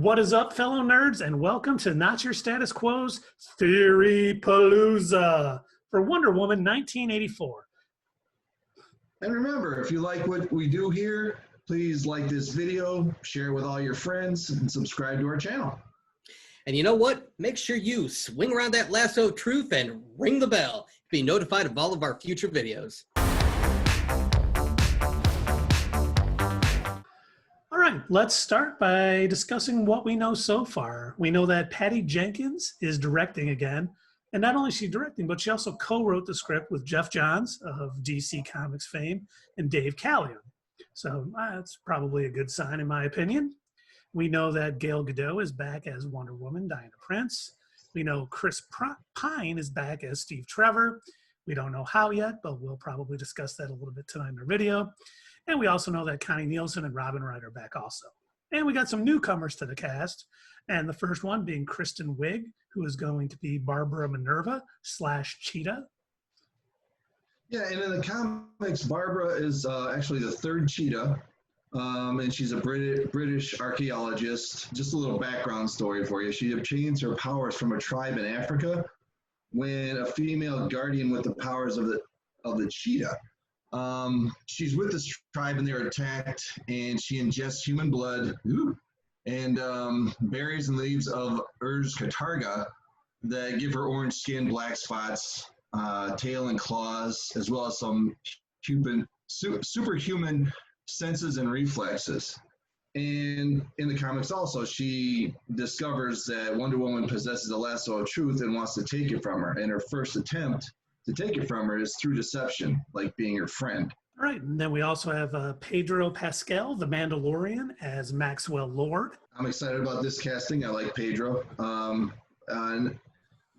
What is up, fellow nerds, and welcome to Not Your Status Quo's Theory-Palooza for Wonder Woman 1984. And remember, if you like what we do here, please like this video, share it with all your friends, and subscribe to our channel. And you know what? Make sure you swing around that lasso of truth and ring the bell to be notified of all of our future videos. All right, let's start by discussing what we know so far. We know that Patty Jenkins is directing again, and not only is she directing, but she also co-wrote the script with Geoff Johns of DC Comics fame and Dave Callaham. So that's probably a good sign in my opinion. We know that Gal Gadot is back as Wonder Woman, Diana Prince. We know Chris Pine is back as Steve Trevor. We don't know how yet, but we'll probably discuss that a little bit tonight in our video. And we also know that Connie Nielsen and Wright are back also. And we got some newcomers to the cast. And the first one being Kristen Wiig, who is going to be Barbara Minerva / Cheetah. Yeah, and in the comics, Barbara is actually the third Cheetah. And she's a British archaeologist. Just a little background story for you. She obtains her powers from a tribe in Africa when a female guardian with the powers of the cheetah. She's with this tribe and they're attacked, and she ingests human blood and berries and leaves of Urz Katarga that give her orange skin, black spots, tail and claws, as well as some superhuman senses and reflexes. And in the comics also, she discovers that Wonder Woman possesses a lasso of truth and wants to take it from her. And her first attempt to take it from her is through deception, like being her friend. All right, and then we also have Pedro Pascal, the Mandalorian, as Maxwell Lord. I'm excited about this casting. I like Pedro. And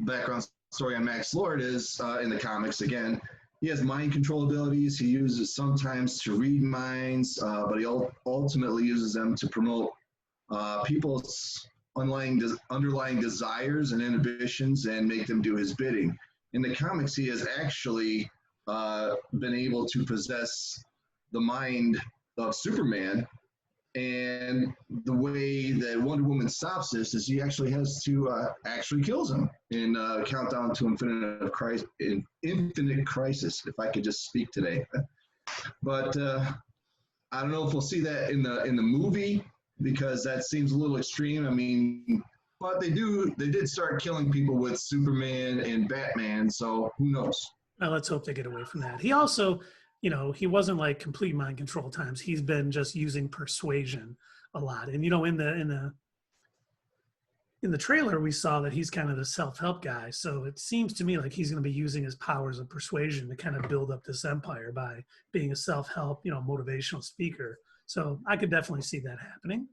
background story on Max Lord is in the comics again. He has mind control abilities. He uses sometimes to read minds, but he ultimately uses them to promote people's underlying desires and inhibitions and make them do his bidding. In the comics, he has actually been able to possess the mind of Superman. And the way that Wonder Woman stops this is he actually has to actually kills him in Countdown to Infinite Crisis, if I could just speak today. But I don't know if we'll see that in the movie, because that seems a little extreme. I mean, but they did start killing people with Superman and Batman, so who knows? Well, let's hope they get away from that. He also, he wasn't like complete mind control at times. He's been just using persuasion a lot. And in the trailer, we saw that he's kind of the self-help guy. So it seems to me like he's going to be using his powers of persuasion to kind of build up this empire by being a self-help, motivational speaker. So I could definitely see that happening.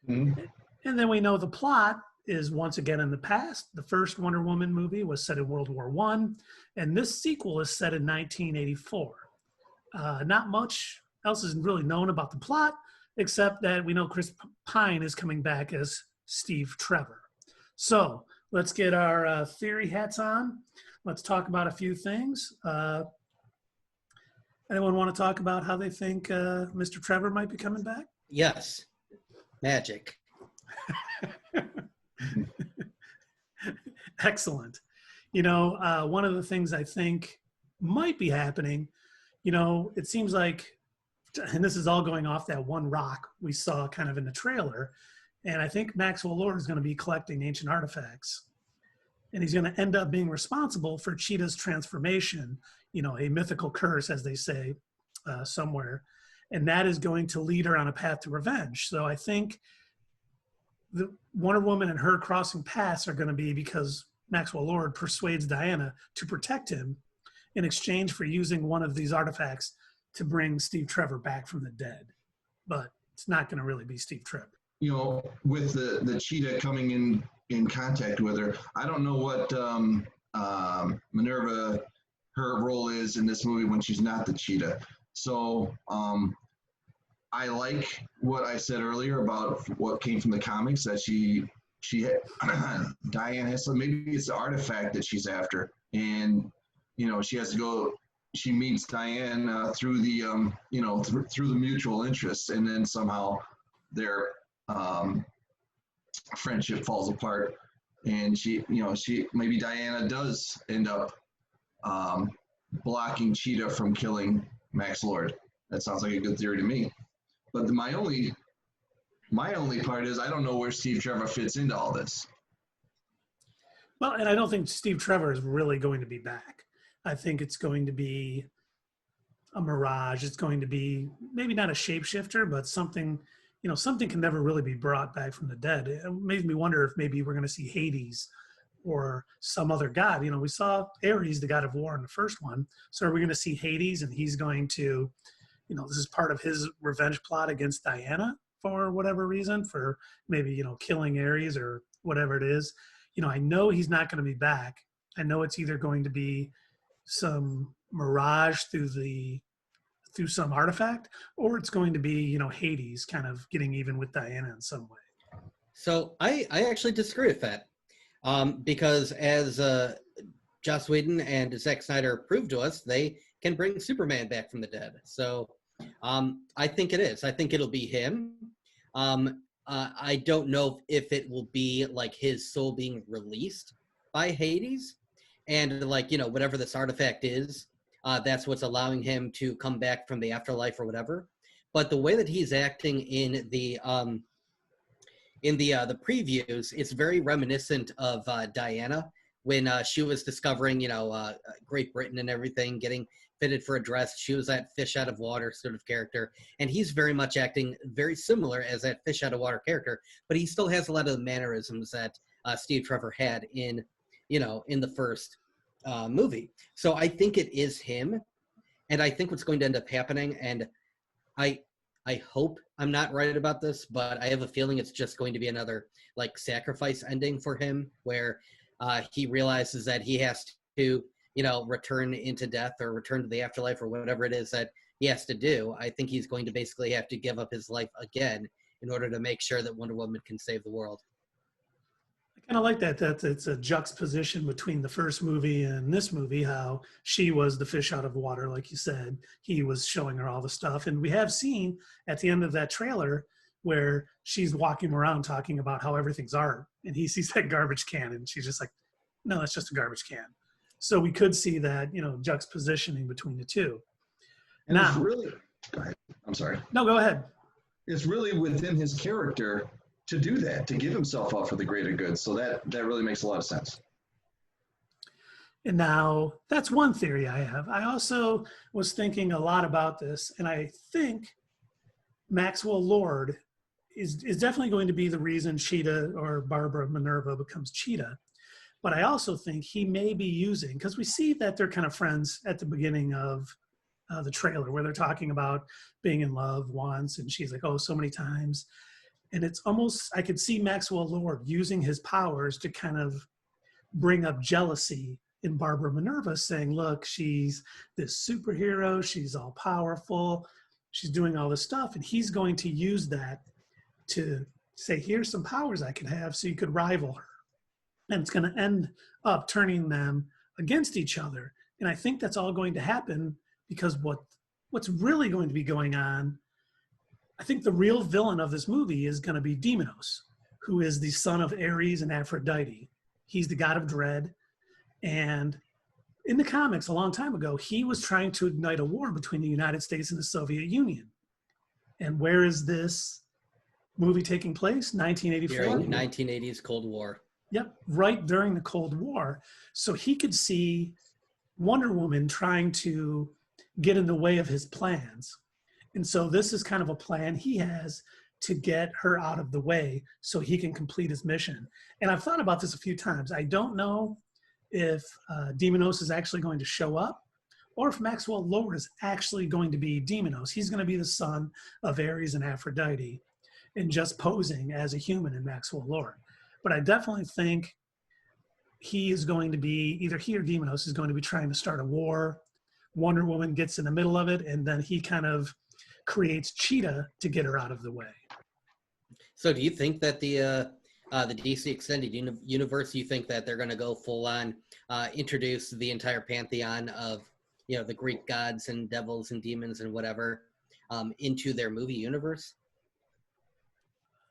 Mm-hmm. And then we know the plot is once again in the past. The first Wonder Woman movie was set in World War I, and this sequel is set in 1984. Not much else is really known about the plot, except that we know Chris Pine is coming back as Steve Trevor. So let's get our theory hats on. Let's talk about a few things. Anyone want to talk about how they think Mr. Trevor might be coming back? Yes. Magic. Excellent. One of the things I think might be happening, it seems like, and this is all going off that one rock we saw kind of in the trailer, and I think Maxwell Lord is going to be collecting ancient artifacts, and he's going to end up being responsible for Cheetah's transformation, a mythical curse, as they say somewhere, and that is going to lead her on a path to revenge. So I think the Wonder Woman and her crossing paths are going to be because Maxwell Lord persuades Diana to protect him in exchange for using one of these artifacts to bring Steve Trevor back from the dead. But it's not going to really be Steve Trevor. With the cheetah coming in contact with her, I don't know what Minerva, her role is in this movie when she's not the cheetah. So I like what I said earlier about what came from the comics, that she had, Diane has some, maybe it's the artifact that she's after, and she has to go. She meets Diane through the through the mutual interest, and then somehow they're friendship falls apart, and she maybe Diana does end up blocking Cheetah from killing Max Lord. That sounds like a good theory to me. But my only part is I don't know where Steve Trevor fits into all this. Well, and I don't think Steve Trevor is really going to be back. I think it's going to be a mirage. It's going to be maybe not a shapeshifter, but something, something can never really be brought back from the dead. It makes me wonder if maybe we're going to see Hades or some other god. We saw Ares, the god of war, in the first one. So are we going to see Hades, and he's going to, this is part of his revenge plot against Diana for whatever reason, for maybe, killing Ares or whatever it is. I know he's not going to be back. I know it's either going to be some mirage through some artifact, or it's going to be, Hades kind of getting even with Diana in some way. So I actually disagree with that. Because as Joss Whedon and Zack Snyder proved to us, they can bring Superman back from the dead. So I think it is. I think it'll be him. I don't know if it will be like his soul being released by Hades, and whatever this artifact is, that's what's allowing him to come back from the afterlife or whatever. But the way that he's acting in the previews, it's very reminiscent of Diana when she was discovering, Great Britain and everything, getting fitted for a dress. She was that fish out of water sort of character, and he's very much acting very similar as that fish out of water character, but he still has a lot of the mannerisms that Steve Trevor had in the first movie. So I think it is him, and I think what's going to end up happening, and I hope I'm not right about this, but I have a feeling it's just going to be another sacrifice ending for him, where he realizes that he has to, return into death or return to the afterlife or whatever it is that he has to do. I think he's going to basically have to give up his life again in order to make sure that Wonder Woman can save the world. I kind of like that it's a juxtaposition between the first movie and this movie, how she was the fish out of water, like you said. He was showing her all the stuff. And we have seen at the end of that trailer where she's walking around talking about how everything's art. And he sees that garbage can, and she's just like, no, that's just a garbage can. So we could see that, juxtapositioning between the two. And now, it's really, go ahead. I'm sorry. No, go ahead. It's really within his character to do that, to give himself up for the greater good. So that really makes a lot of sense. And now that's one theory I have. I also was thinking a lot about this, and I think Maxwell Lord is definitely going to be the reason Cheetah or Barbara Minerva becomes Cheetah. But I also think he may be using, because we see that they're kind of friends at the beginning of the trailer, where they're talking about being in love once, and she's like, oh, so many times. And it's almost, I could see Maxwell Lord using his powers to kind of bring up jealousy in Barbara Minerva, saying, look, she's this superhero, she's all powerful, she's doing all this stuff, and he's going to use that to say, here's some powers I could have so you could rival her. And it's going to end up turning them against each other. And I think that's all going to happen because what's really going to be going on, I think the real villain of this movie is going to be Deimos, who is the son of Ares and Aphrodite. He's the god of dread. And in the comics a long time ago, he was trying to ignite a war between the United States and the Soviet Union. And where is this movie taking place? 1984. During 1980s Cold War. Yep, right during the Cold War. So he could see Wonder Woman trying to get in the way of his plans. And so this is kind of a plan he has to get her out of the way so he can complete his mission. And I've thought about this a few times. I don't know if Deimos is actually going to show up, or if Maxwell Lord is actually going to be Deimos. He's going to be the son of Ares and Aphrodite and just posing as a human in Maxwell Lord. But I definitely think he is going to be, either he or Deimos is going to be trying to start a war. Wonder Woman gets in the middle of it, and then he kind of creates Cheetah to get her out of the way. So do you think that the DC Extended Universe, you think that they're going to go full on, introduce the entire pantheon of, the Greek gods and devils and demons and whatever into their movie universe?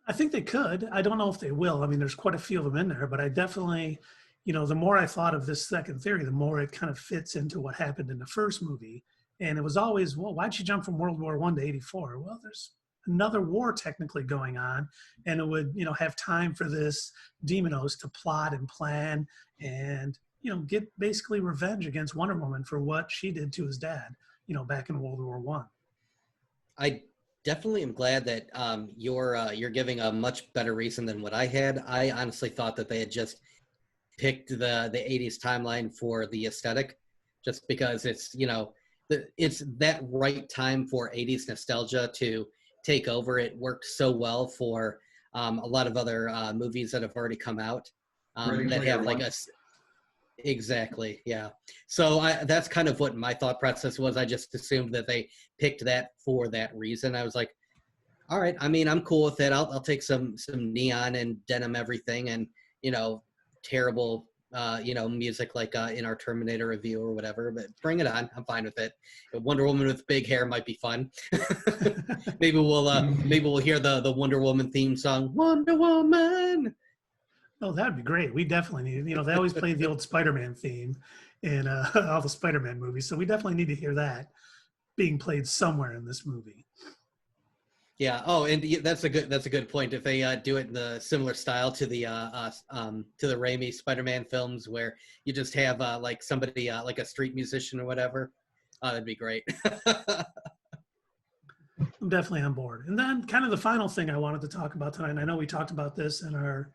I think they could. I don't know if they will. I mean, there's quite a few of them in there, but I definitely, the more I thought of this second theory, the more it kind of fits into what happened in the first movie. And it was always, well, why'd she jump from World War I to 84? Well, there's another war technically going on, and it would, have time for this Demonos to plot and plan and, get basically revenge against Wonder Woman for what she did to his dad, back in World War I. I definitely am glad that you're giving a much better reason than what I had. I honestly thought that they had just picked the 80s timeline for the aesthetic, just because it's it's that right time for 80s nostalgia to take over. It worked so well for a lot of other movies that have already come out that have like a exactly, yeah. So that's kind of what my thought process was. I just assumed that they picked that for that reason. I was like, all right, I mean, I'm cool with it. I'll take some neon and denim everything, and terrible music like in our Terminator review or whatever, but bring it on. I'm fine with it. Wonder Woman with big hair might be fun. maybe we'll hear the Wonder Woman theme song, Wonder Woman. Oh, that'd be great. We definitely need, they always play the old Spider-Man theme in all the Spider-Man movies. So we definitely need to hear that being played somewhere in this movie. Yeah. Oh, and that's a good point. If they do it in the similar style to the Raimi Spider-Man films, where you just have like somebody like a street musician or whatever, that'd be great. I'm definitely on board. And then kind of the final thing I wanted to talk about tonight, and I know we talked about this in our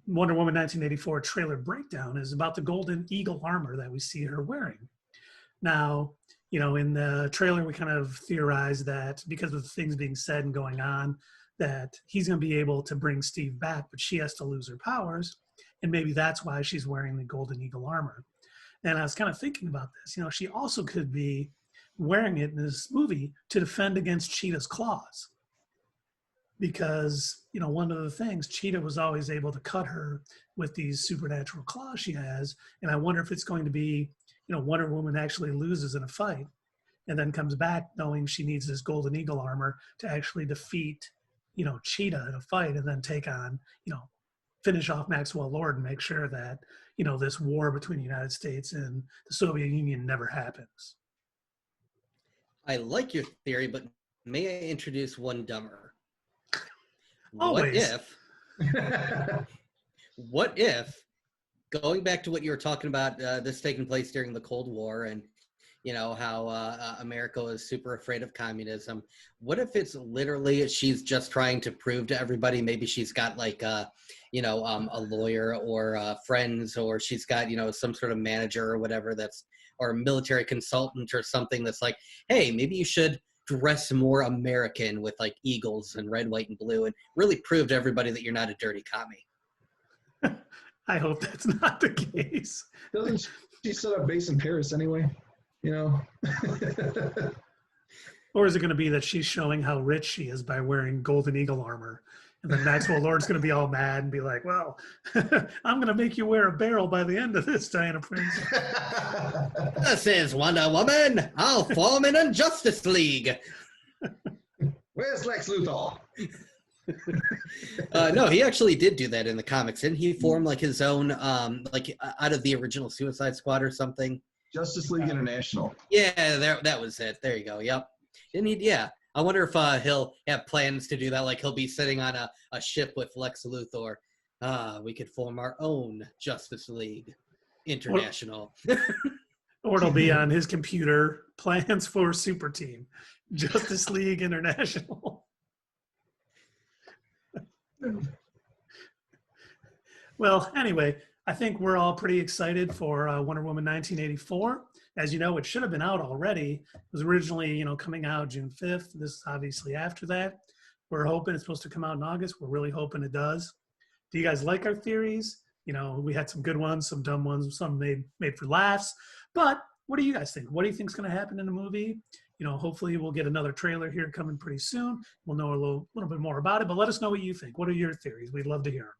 Wonder Woman 1984 trailer breakdown, is about the golden eagle armor that we see her wearing. Now, in the trailer, we kind of theorized that because of the things being said and going on, that he's going to be able to bring Steve back, but she has to lose her powers. And maybe that's why she's wearing the golden eagle armor. And I was kind of thinking about this. She also could be wearing it in this movie to defend against Cheetah's claws. Because, one of the things, Cheetah was always able to cut her with these supernatural claws she has. And I wonder if it's going to be, Wonder Woman actually loses in a fight and then comes back knowing she needs this golden eagle armor to actually defeat, Cheetah in a fight, and then take on, finish off Maxwell Lord and make sure that, this war between the United States and the Soviet Union never happens. I like your theory, but may I introduce one dumber? Always. What if, going back to what you were talking about, this taking place during the Cold War, and how America was super afraid of communism. What if it's literally she's just trying to prove to everybody? Maybe she's got like a lawyer or friends, or she's got some sort of manager or whatever or a military consultant or something that's like, hey, maybe you should dress more American with like eagles and red, white, and blue, and really prove to everybody that you're not a dirty commie. I hope that's not the case. Doesn't she set up base in Paris anyway? Or is it going to be that she's showing how rich she is by wearing golden eagle armor? And then Maxwell Lord's going to be all mad and be like, well, I'm going to make you wear a barrel by the end of this, Diana Prince. This is Wonder Woman. I'll form an Injustice League. Where's Lex Luthor? No, he actually did do that in the comics. Didn't he form like his own, like out of the original Suicide Squad or something? Justice League International. Yeah, that was it. There you go. Yep. Didn't he? Yeah. I wonder if he'll have plans to do that. Like he'll be sitting on a ship with Lex Luthor. We could form our own Justice League International. Or it'll be on his computer, plans for Super Team, Justice League International. Well, anyway, I think we're all pretty excited for Wonder Woman 1984. As you know, it should have been out already. It was originally, coming out June 5th. This is obviously after that. We're hoping it's supposed to come out in August. We're really hoping it does. Do you guys like our theories? We had some good ones, some dumb ones, some made for laughs. But what do you guys think? What do you think is going to happen in the movie? Hopefully we'll get another trailer here coming pretty soon. We'll know a little bit more about it. But let us know what you think. What are your theories? We'd love to hear them.